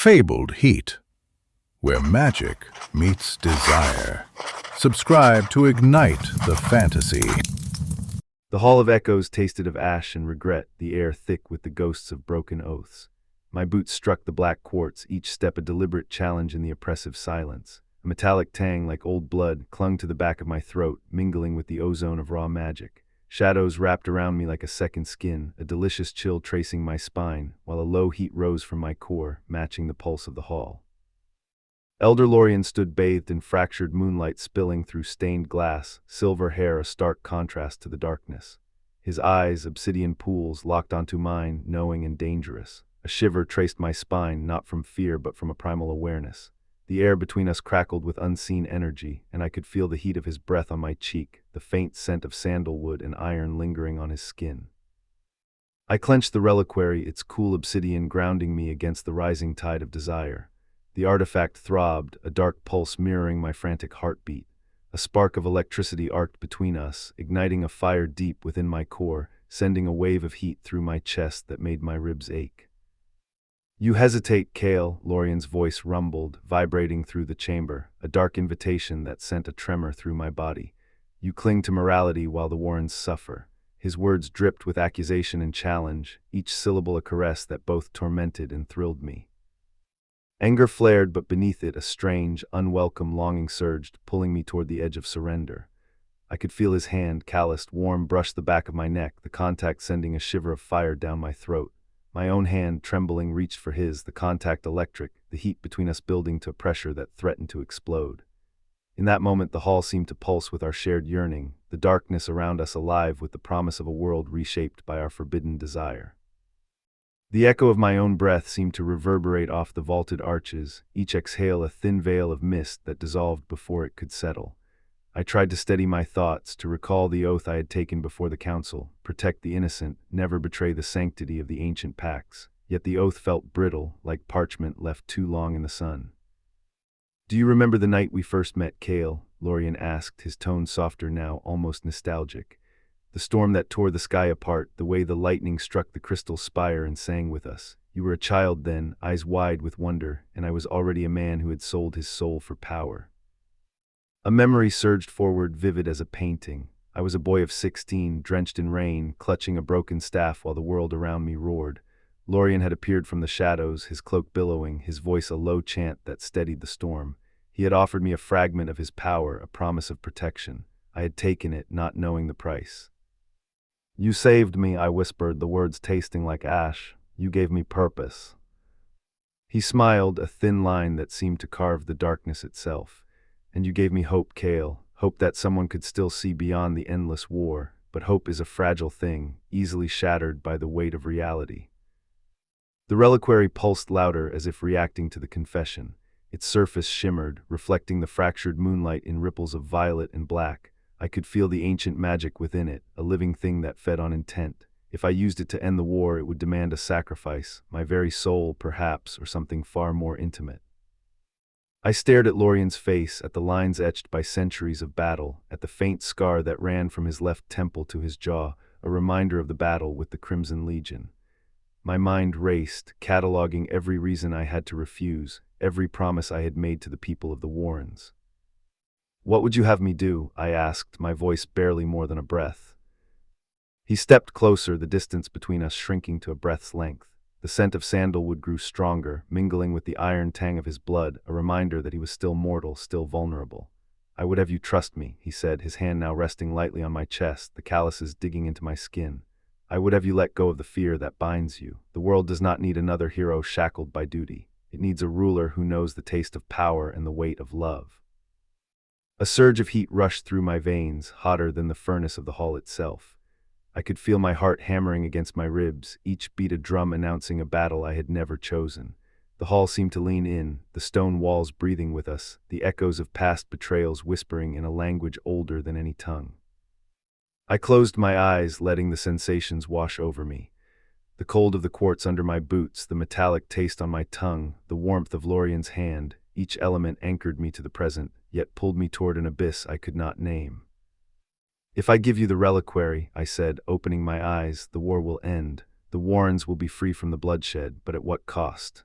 fabled heat, where magic meets desire. Subscribe to ignite the fantasy. The Hall of Echoes tasted of ash and regret, the air thick with the ghosts of broken oaths. My boots struck the black quartz, each step a deliberate challenge in the oppressive silence. A metallic tang like old blood clung to the back of my throat, mingling with the ozone of raw magic. Shadows wrapped around me like a second skin, a delicious chill tracing my spine, while a low heat rose from my core, matching the pulse of the hall. Elder Lorien stood bathed in fractured moonlight spilling through stained glass, silver hair a stark contrast to the darkness. His eyes, obsidian pools, locked onto mine, knowing and dangerous. A shiver traced my spine, not from fear but from a primal awareness. The air between us crackled with unseen energy, and I could feel the heat of his breath on my cheek, the faint scent of sandalwood and iron lingering on his skin. I clenched the reliquary, its cool obsidian grounding me against the rising tide of desire. The artifact throbbed, a dark pulse mirroring my frantic heartbeat. A spark of electricity arced between us, igniting a fire deep within my core, sending a wave of heat through my chest that made my ribs ache. "You hesitate, Kale," Lorien's voice rumbled, vibrating through the chamber, a dark invitation that sent a tremor through my body. "You cling to morality while the Warrens suffer." His words dripped with accusation and challenge, each syllable a caress that both tormented and thrilled me. Anger flared, but beneath it a strange, unwelcome longing surged, pulling me toward the edge of surrender. I could feel his hand, calloused, warm, brush the back of my neck, the contact sending a shiver of fire down my throat. My own hand, trembling, reached for his, the contact electric, the heat between us building to a pressure that threatened to explode. In that moment the hall seemed to pulse with our shared yearning, the darkness around us alive with the promise of a world reshaped by our forbidden desire. The echo of my own breath seemed to reverberate off the vaulted arches, each exhale a thin veil of mist that dissolved before it could settle. I tried to steady my thoughts, to recall the oath I had taken before the council, protect the innocent, never betray the sanctity of the ancient pacts, yet the oath felt brittle, like parchment left too long in the sun. "Do you remember the night we first met, Kale?" Lorien asked, his tone softer now, almost nostalgic. "The storm that tore the sky apart, the way the lightning struck the crystal spire and sang with us. You were a child then, eyes wide with wonder, and I was already a man who had sold his soul for power." A memory surged forward, vivid as a painting. I was a boy of 16, drenched in rain, clutching a broken staff while the world around me roared. Lorien had appeared from the shadows, his cloak billowing, his voice a low chant that steadied the storm. He had offered me a fragment of his power, a promise of protection. I had taken it, not knowing the price. "You saved me," I whispered, the words tasting like ash. "You gave me purpose." He smiled, a thin line that seemed to carve the darkness itself. "And you gave me hope, Kale, hope that someone could still see beyond the endless war, but hope is a fragile thing, easily shattered by the weight of reality." The reliquary pulsed louder as if reacting to the confession. Its surface shimmered, reflecting the fractured moonlight in ripples of violet and black. I could feel the ancient magic within it, a living thing that fed on intent. If I used it to end the war, it would demand a sacrifice, my very soul, perhaps, or something far more intimate. I stared at Lorien's face, at the lines etched by centuries of battle, at the faint scar that ran from his left temple to his jaw, a reminder of the battle with the Crimson Legion. My mind raced, cataloging every reason I had to refuse, every promise I had made to the people of the Warrens. "What would you have me do?" I asked, my voice barely more than a breath. He stepped closer, the distance between us shrinking to a breath's length. The scent of sandalwood grew stronger, mingling with the iron tang of his blood, a reminder that he was still mortal, still vulnerable. "I would have you trust me," he said, his hand now resting lightly on my chest, the calluses digging into my skin. "I would have you let go of the fear that binds you. The world does not need another hero shackled by duty. It needs a ruler who knows the taste of power and the weight of love." A surge of heat rushed through my veins, hotter than the furnace of the hall itself. I could feel my heart hammering against my ribs, each beat a drum announcing a battle I had never chosen. The hall seemed to lean in, the stone walls breathing with us, the echoes of past betrayals whispering in a language older than any tongue. I closed my eyes, letting the sensations wash over me. The cold of the quartz under my boots, the metallic taste on my tongue, the warmth of Lorien's hand, each element anchored me to the present, yet pulled me toward an abyss I could not name. "If I give you the reliquary," I said, opening my eyes, "the war will end. The Warrens will be free from the bloodshed, but at what cost?"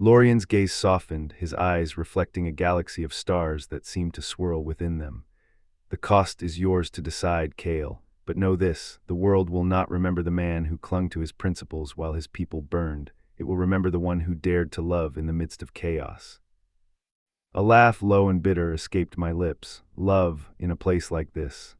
Lorien's gaze softened, his eyes reflecting a galaxy of stars that seemed to swirl within them. The cost is yours to decide, Kale. But know this, the world will not remember the man who clung to his principles while his people burned. It will remember the one who dared to love in the midst of chaos. A laugh low and bitter escaped my lips. Love in a place like this.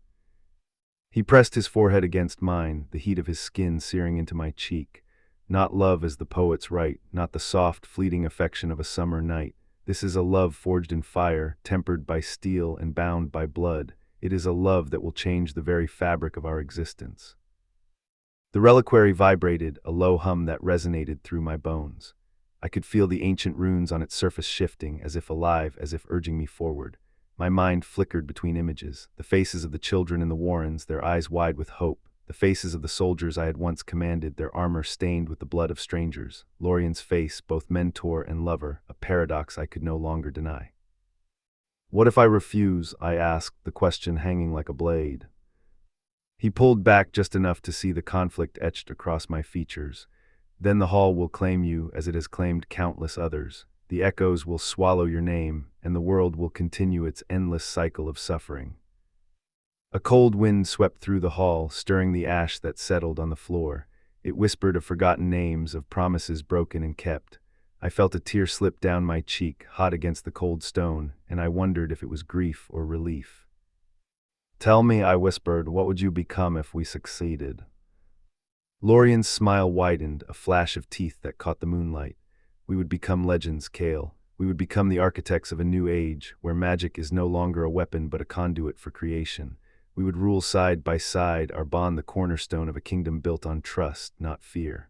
He pressed his forehead against mine, the heat of his skin searing into my cheek. Not love as the poets write, not the soft, fleeting affection of a summer night. This is a love forged in fire, tempered by steel and bound by blood. It is a love that will change the very fabric of our existence. The reliquary vibrated, a low hum that resonated through my bones. I could feel the ancient runes on its surface shifting, as if alive, as if urging me forward. My mind flickered between images, the faces of the children in the warrens, their eyes wide with hope, the faces of the soldiers I had once commanded, their armor stained with the blood of strangers, Lorien's face, both mentor and lover, a paradox I could no longer deny. What if I refuse? I asked, the question hanging like a blade. He pulled back just enough to see the conflict etched across my features. Then the hall will claim you as it has claimed countless others. The echoes will swallow your name, and the world will continue its endless cycle of suffering. A cold wind swept through the hall, stirring the ash that settled on the floor. It whispered of forgotten names, of promises broken and kept. I felt a tear slip down my cheek, hot against the cold stone, and I wondered if it was grief or relief. Tell me, I whispered, what would you become if we succeeded? Lorien's smile widened, a flash of teeth that caught the moonlight. We would become legends, Kale. We would become the architects of a new age, where magic is no longer a weapon but a conduit for creation. We would rule side by side, our bond the cornerstone of a kingdom built on trust, not fear.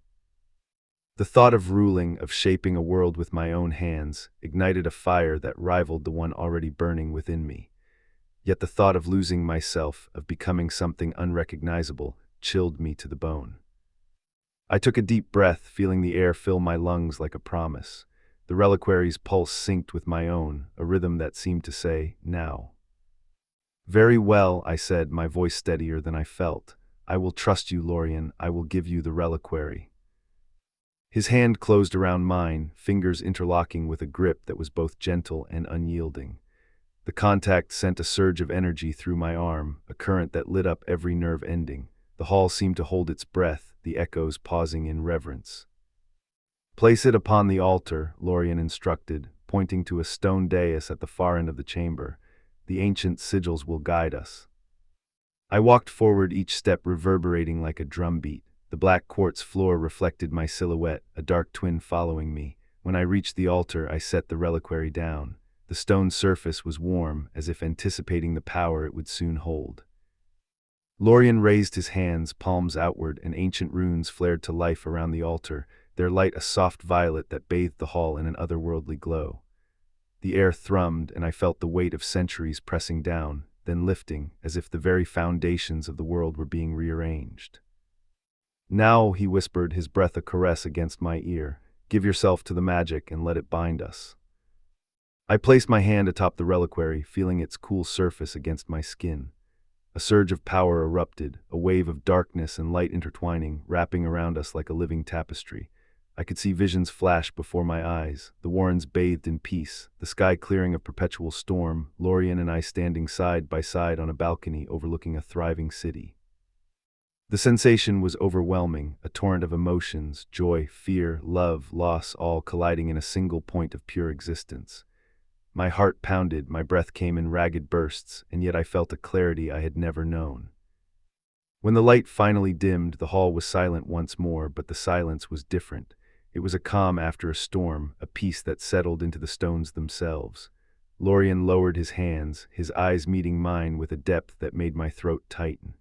The thought of ruling, of shaping a world with my own hands, ignited a fire that rivaled the one already burning within me. Yet the thought of losing myself, of becoming something unrecognizable, chilled me to the bone. I took a deep breath, feeling the air fill my lungs like a promise. The reliquary's pulse synced with my own, a rhythm that seemed to say, now. Very well, I said, my voice steadier than I felt. I will trust you, Lorien. I will give you the reliquary. His hand closed around mine, fingers interlocking with a grip that was both gentle and unyielding. The contact sent a surge of energy through my arm, a current that lit up every nerve ending. The hall seemed to hold its breath, the echoes pausing in reverence. Place it upon the altar, Lorien instructed, pointing to a stone dais at the far end of the chamber. The ancient sigils will guide us. I walked forward, each step reverberating like a drumbeat. The black quartz floor reflected my silhouette, a dark twin following me. When I reached the altar, I set the reliquary down. The stone surface was warm, as if anticipating the power it would soon hold. Lorien raised his hands, palms outward, and ancient runes flared to life around the altar, their light a soft violet that bathed the hall in an otherworldly glow. The air thrummed, and I felt the weight of centuries pressing down, then lifting, as if the very foundations of the world were being rearranged. Now, he whispered, his breath a caress against my ear, give yourself to the magic and let it bind us. I placed my hand atop the reliquary, feeling its cool surface against my skin. A surge of power erupted, a wave of darkness and light intertwining, wrapping around us like a living tapestry. I could see visions flash before my eyes, the warrens bathed in peace, the sky clearing of perpetual storm, Lorien and I standing side by side on a balcony overlooking a thriving city. The sensation was overwhelming, a torrent of emotions, joy, fear, love, loss, all colliding in a single point of pure existence. My heart pounded, my breath came in ragged bursts, and yet I felt a clarity I had never known. When the light finally dimmed, the hall was silent once more, but the silence was different. It was a calm after a storm, a peace that settled into the stones themselves. Lorien lowered his hands, his eyes meeting mine with a depth that made my throat tighten.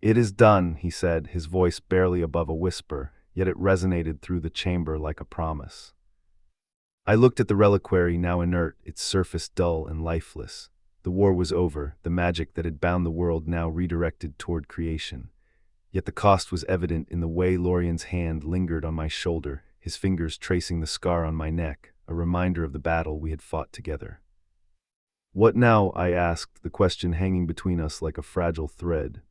It is done, he said, his voice barely above a whisper, yet it resonated through the chamber like a promise. I looked at the reliquary, now inert, its surface dull and lifeless. The war was over, the magic that had bound the world now redirected toward creation. Yet the cost was evident in the way Lorien's hand lingered on my shoulder, his fingers tracing the scar on my neck, a reminder of the battle we had fought together. What now? I asked, the question hanging between us like a fragile thread.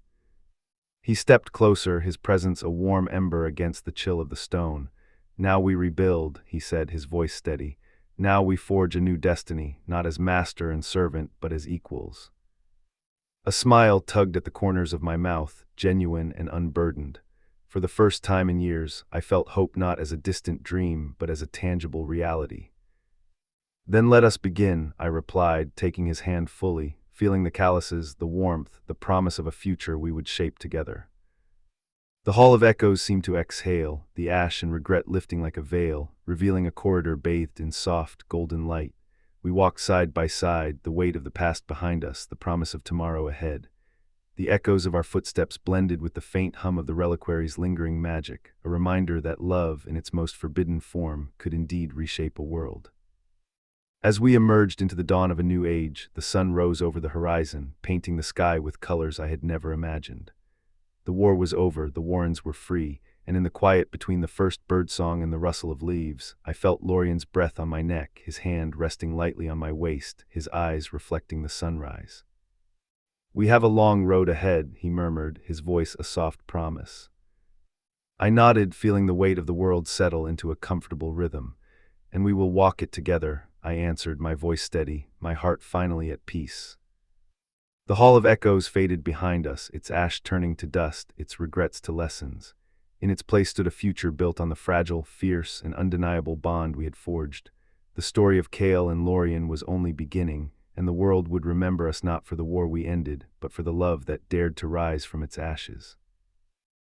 He stepped closer, his presence a warm ember against the chill of the stone. Now we rebuild, he said, his voice steady. Now we forge a new destiny, not as master and servant, but as equals. A smile tugged at the corners of my mouth, genuine and unburdened. For the first time in years, I felt hope not as a distant dream, but as a tangible reality. Then let us begin, I replied, taking his hand fully, feeling the calluses, the warmth, the promise of a future we would shape together. The Hall of Echoes seemed to exhale, the ash and regret lifting like a veil, revealing a corridor bathed in soft, golden light. We walked side by side, the weight of the past behind us, the promise of tomorrow ahead. The echoes of our footsteps blended with the faint hum of the reliquary's lingering magic, a reminder that love, in its most forbidden form, could indeed reshape a world. As we emerged into the dawn of a new age, the sun rose over the horizon, painting the sky with colors I had never imagined. The war was over, the Warrens were free, and in the quiet between the first birdsong and the rustle of leaves, I felt Lorien's breath on my neck, his hand resting lightly on my waist, his eyes reflecting the sunrise. "We have a long road ahead," he murmured, his voice a soft promise. I nodded, feeling the weight of the world settle into a comfortable rhythm. "And we will walk it together," I answered, my voice steady, my heart finally at peace. The Hall of Echoes faded behind us, its ash turning to dust, its regrets to lessons. In its place stood a future built on the fragile, fierce, and undeniable bond we had forged. The story of Cale and Lorien was only beginning, and the world would remember us not for the war we ended, but for the love that dared to rise from its ashes.